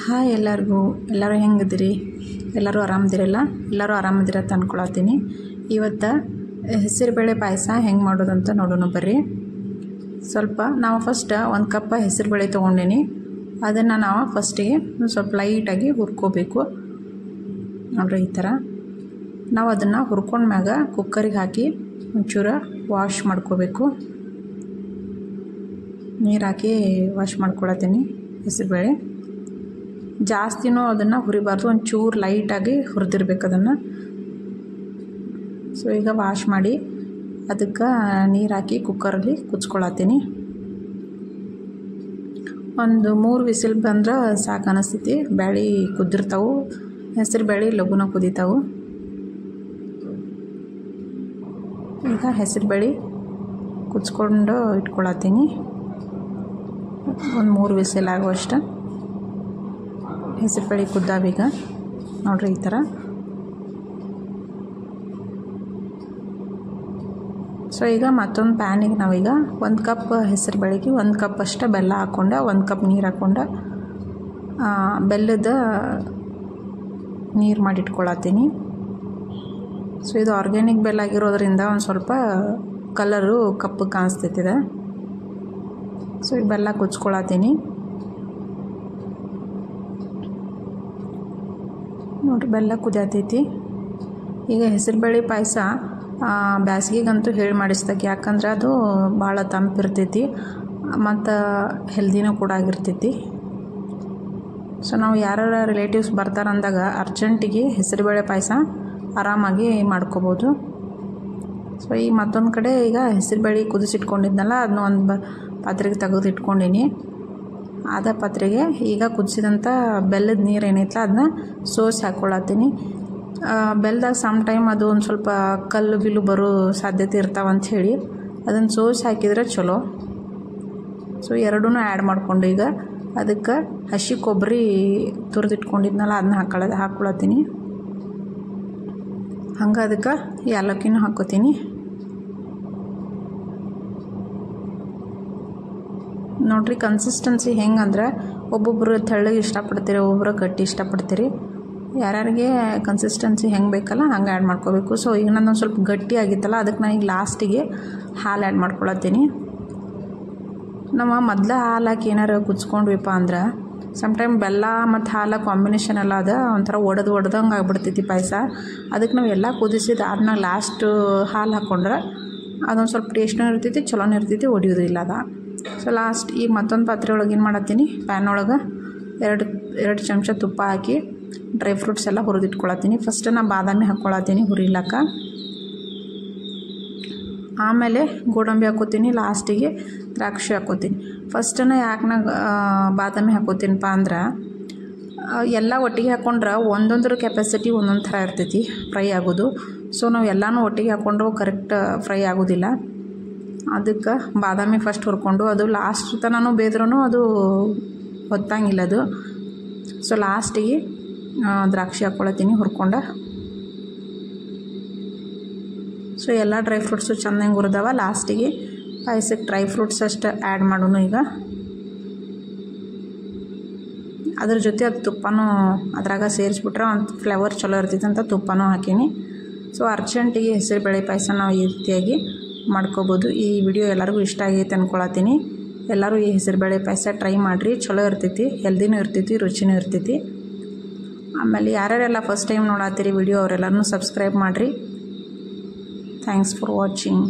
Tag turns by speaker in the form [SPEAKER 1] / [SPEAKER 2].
[SPEAKER 1] Hi ಎಲ್ಲರೂ ಹೆಂಗಿದ್ದೀರಿ? ಎಲ್ಲರೂ ಆರಾಮದಿರಲ್ಲ? ಎಲ್ಲರೂ ಆರಾಮದಿರ ಅಂತ ಅಂದ್ಕೊಳತ್ತೀನಿ. ಇವತ್ತು ಹೆಸರುಬೇಳೆ ಪಾಯಸ ಹೆಂಗೆ ಮಾಡೋದಂತ ನೋಡೋಣ ಬರ್ರಿ. ನಾವು ಫಸ್ಟ್ 1 ಕಪ್ ಹೆಸರುಬೇಳೆ ತೊಗೊಂಡೀನಿ. ಅದನ್ನು ನಾವು ಫಸ್ಟಿಗೆ ಸ್ವಲ್ಪ ಲೈಟಾಗಿ ಹುರ್ಕೋಬೇಕು. ನೋಡ್ರಿ ಈ ಥರ ನಾವು ಅದನ್ನು ಹುರ್ಕೊಂಡ್ಮ್ಯಾಗ ಕುಕ್ಕರಿಗೆ ಹಾಕಿ ಒಂಚೂರು ವಾಶ್ ಮಾಡ್ಕೋಬೇಕು. ನೀರು ಹಾಕಿ ವಾಶ್ ಮಾಡ್ಕೊಳತ್ತೀನಿ ಹೆಸರುಬೇಳೆ. ಜಾಸ್ತಿನೂ ಅದನ್ನು ಹುರಿಬಾರ್ದು, ಒಂಚೂರು ಲೈಟಾಗಿ ಹುರಿದಿರ್ಬೇಕು ಅದನ್ನು. ಈಗ ವಾಶ್ ಮಾಡಿ ಅದಕ್ಕೆ ನೀರು ಹಾಕಿ ಕುಕ್ಕರಲ್ಲಿ ಕುದಿಸ್ಕೊಳತ್ತೀನಿ. ಒಂದು 3 ವಿಸಿಲ್ ಬಂದ್ರೆ ಸಾಕು ಅನಿಸ್ತೈತಿ. ಬ್ಯಾಳೆ ಕುದ್ದಿರ್ತಾವೆ, ಹೆಸರು ಬೇಳೆ ಲಘುನ ಕುದೀತಾವೆ. ಈಗ ಹೆಸರು ಬೇಳೆ ಕುದಿಸ್ಕೊಂಡು ಇಟ್ಕೊಳತ್ತೀನಿ. ಒಂದು 3 ವಿಸಿಲ್ ಆಗುವಷ್ಟು ಹೆಸರು ಬೇಳೆ ಕುದ್ದಾವೀಗ. ನೋಡ್ರಿ ಈ ಥರ. ಈಗ ಮತ್ತೊಂದು ಪ್ಯಾನಿಗೆ ನಾವೀಗ 1 ಕಪ್ ಹೆಸರು ಬೇಳೆಗೆ 1 ಕಪ್ ಅಷ್ಟು ಬೆಲ್ಲ ಹಾಕ್ಕೊಂಡು 1 ಕಪ್ ನೀರು ಹಾಕ್ಕೊಂಡು ಬೆಲ್ಲದ ನೀರು ಮಾಡಿಟ್ಕೊಳತ್ತೀನಿ. ಇದು ಆರ್ಗ್ಯಾನಿಕ್ ಬೆಲ್ಲ ಆಗಿರೋದ್ರಿಂದ ಒಂದು ಸ್ವಲ್ಪ ಕಲರು ಕಪ್ಪಗೆ ಕಾಣಿಸ್ತೈತಿದೆ. ಈ ಬೆಲ್ಲ ಕುದಿಸ್ಕೊಳತ್ತೀನಿ. ನೋಡಿರಿ ಬೆಲ್ಲ ಕುದಿಯತೈತಿ. ಈಗ ಹೆಸರುಬೇಳೆ ಪಾಯಸ ಬ್ಯಾಸಿಗೆಗಂತೂ ಹೇಳಿ ಮಾಡಿಸ್ದಾಗ, ಯಾಕಂದ್ರೆ ಅದು ಭಾಳ ತಂಪಿರ್ತೈತಿ ಮತ್ತು ಹೆಲ್ದಿನೂ ಕೂಡ ಆಗಿರ್ತೈತಿ. ನಾವು ಯಾರು ರಿಲೇಟಿವ್ಸ್ ಬರ್ತಾರಂದಾಗ ಅರ್ಜೆಂಟಿಗೆ ಹೆಸರುಬೇಳೆ ಪಾಯಸ ಆರಾಮಾಗಿ ಮಾಡ್ಕೋಬೋದು. ಈಗ ಮತ್ತೊಂದು ಕಡೆ ಈಗ ಹೆಸರುಬೇಳೆ ಕುದಿಸಿಟ್ಕೊಂಡಿದ್ನಲ್ಲ ಅದನ್ನ ಒಂದು ಪಾತ್ರೆಗೆ ತೆಗೆದು ಇಟ್ಕೊಂಡೀನಿ. ಅದೇ ಪಾತ್ರೆಗೆ ಈಗ ಕುದಿಸಿದಂಥ ಬೆಲ್ಲದ ನೀರು ಏನೈತಲ್ಲ ಅದನ್ನ ಸೋಸಿ ಹಾಕ್ಕೊಳತ್ತೀನಿ. ಬೆಲ್ಲದಾಗ ಸಮ್ ಟೈಮ್ ಅದು ಒಂದು ಸ್ವಲ್ಪ ಕಲ್ಲು ಬಿಲ್ಲು ಬರೋ ಸಾಧ್ಯತೆ ಇರ್ತಾವಂತ ಹೇಳಿ ಅದನ್ನು ಸೋಸಿ ಹಾಕಿದರೆ ಚಲೋ. ಎರಡೂ ಆ್ಯಡ್ ಮಾಡಿಕೊಂಡು ಈಗ ಅದಕ್ಕೆ ಹಸಿ ಕೊಬ್ಬರಿ ತುರಿದಿಟ್ಕೊಂಡಿದ್ನಲ್ಲ ಅದನ್ನ ಹಾಕ್ಕೊಳತ್ತೀನಿ. ಹಂಗೆ ಅದಕ್ಕೆ ಏಲಕ್ಕಿನೂ ಹಾಕ್ಕೋತೀನಿ. ನೋಡ್ರಿ ಕನ್ಸಿಸ್ಟೆನ್ಸಿ ಹೆಂಗಂದ್ರೆ ಒಬ್ಬೊಬ್ಬರು ತೆಳ್ಳಗೆ ಇಷ್ಟಪಡ್ತೀರಿ, ಒಬ್ಬೊಬ್ಬರು ಗಟ್ಟಿ ಇಷ್ಟಪಡ್ತೀರಿ. ಯಾರ್ಯಾರಿಗೆ ಕನ್ಸಿಸ್ಟೆನ್ಸಿ ಹೆಂಗೆ ಬೇಕಲ್ಲ ಹಂಗೆ ಆ್ಯಡ್ ಮಾಡ್ಕೋಬೇಕು. ಈಗ ನಾನು ಸ್ವಲ್ಪ ಗಟ್ಟಿ ಆಗಿತ್ತಲ್ಲ ಅದಕ್ಕೆ ನಾನು ಈಗ ಲಾಸ್ಟಿಗೆ ಹಾಲು ಆ್ಯಡ್ ಮಾಡ್ಕೊಳತ್ತೀನಿ. ನಮ್ಮ ಮೊದಲು ಹಾಲು ಹಾಕಿ ಏನಾರು ಕುದಿಸ್ಕೊಂಡ್ವಿಪ್ಪ ಅಂದ್ರೆ ಸಮ್ಟೈಮ್ ಬೆಲ್ಲ ಮತ್ತು ಹಾಲು ಕಾಂಬಿನೇಷನ್ ಎಲ್ಲ ಅದ ಒಂಥರ ಒಡೆದಂಗೆ ಆಗ್ಬಿಡ್ತೈತಿ ಪಾಯಸ. ಅದಕ್ಕೆ ನಾವು ಎಲ್ಲ ಕುದಿಸಿದ ಆದ್ಮೇಲೆ ಲಾಸ್ಟ್ ಹಾಲು ಹಾಕ್ಕೊಂಡ್ರೆ ಅದೊಂದು ಸ್ವಲ್ಪ ಟೇಸ್ಟ್ನೂ ಇರ್ತೈತಿ, ಚಲೋನೂ ಇರ್ತೈತಿ, ಒಡೆಯೋದಿಲ್ಲ ಅದ. ಲಾಸ್ಟ್ ಈಗ ಮತ್ತೊಂದು ಪಾತ್ರೆ ಒಳಗೆ ಏನು ಮಾಡತ್ತೀನಿ, ಪ್ಯಾನ್ ಒಳಗೆ 2 ಚಮಚ ತುಪ್ಪ ಹಾಕಿ ಡ್ರೈ ಫ್ರೂಟ್ಸ್ ಎಲ್ಲ ಹುರಿದಿಟ್ಕೊಳತ್ತೀನಿ. ಫಸ್ಟ್ ನಾನು ಬಾದಾಮಿ ಹಾಕ್ಕೊಳತ್ತೀನಿ ಹುರಿಲಕ್ಕ, ಆಮೇಲೆ ಗೋಡಂಬಿ ಹಾಕ್ಕೋತೀನಿ, ಲಾಸ್ಟಿಗೆ ದ್ರಾಕ್ಷಿ ಹಾಕ್ಕೋತೀನಿ. ಫಸ್ಟನ್ನು ಯಾಕೆ ನಾ ಬಾದಾಮಿ ಹಾಕ್ಕೋತೀನಪ್ಪ ಅಂದ್ರೆ ಎಲ್ಲ ಒಟ್ಟಿಗೆ ಹಾಕ್ಕೊಂಡ್ರೆ ಒಂದೊಂದ್ರ ಕೆಪಾಸಿಟಿ ಒಂದೊಂದು ಥರ ಇರ್ತೈತಿ ಫ್ರೈ ಆಗೋದು. ನಾವು ಎಲ್ಲನೂ ಒಟ್ಟಿಗೆ ಹಾಕ್ಕೊಂಡು ಕರೆಕ್ಟ್ ಫ್ರೈ ಆಗೋದಿಲ್ಲ. ಅದಕ್ಕೆ ಬಾದಾಮಿ ಫಸ್ಟ್ ಹುರ್ಕೊಂಡು ಅದು ಲಾಸ್ಟ್ ತನೂ ಬೇದ್ರೂ ಅದು ಹೊತ್ತಂಗಿಲ್ಲ ಅದು. ಲಾಸ್ಟಿಗೆ ದ್ರಾಕ್ಷಿ ಹಾಕ್ಕೊಳತ್ತೀನಿ ಹುರ್ಕೊಂಡು. ಎಲ್ಲ ಡ್ರೈ ಫ್ರೂಟ್ಸು ಚೆನ್ನಾಗಿ ಹುರಿದವ. ಲಾಸ್ಟಿಗೆ ಪಾಯಸಕ್ಕೆ ಡ್ರೈ ಫ್ರೂಟ್ಸ್ ಅಷ್ಟು ಆ್ಯಡ್ ಮಾಡೋಣ. ಈಗ ಅದ್ರ ಜೊತೆ ಅದು ತುಪ್ಪನೂ ಅದ್ರಾಗ ಸೇರಿಸ್ಬಿಟ್ರೆ ಒಂದು ಫ್ಲೇವರ್ ಚಲೋ ಇರ್ತೈತೆ ಅಂತ ತುಪ್ಪನೂ ಹಾಕೀನಿ. ಅರ್ಜೆಂಟಿಗೆ ಹೆಸರುಬೇಳೆ ಪಾಯಸ ನಾವು ಈ ರೀತಿಯಾಗಿ ಮಾಡ್ಕೋಬೋದು. ಈ ವಿಡಿಯೋ ಎಲ್ಲರಿಗೂ ಇಷ್ಟ ಆಗೈತೆ ಅಂದ್ಕೊಳತ್ತೀನಿ. ಎಲ್ಲರೂ ಈ ಹೆಸರುಬೇಳೆ ಪಾಯಸ ಟ್ರೈ ಮಾಡಿರಿ, ಚಲೋ ಇರ್ತೈತಿ, ಹೆಲ್ದಿನೂ ಇರ್ತೈತಿ, ರುಚಿನೂ ಇರ್ತೈತಿ. ಆಮೇಲೆ ಯಾರ್ಯಾರೆಲ್ಲ ಫಸ್ಟ್ ಟೈಮ್ ನೋಡತ್ತೀರಿ ವಿಡಿಯೋ ಅವರೆಲ್ಲರೂ ಸಬ್ಸ್ಕ್ರೈಬ್ ಮಾಡಿರಿ. Thanks for watching.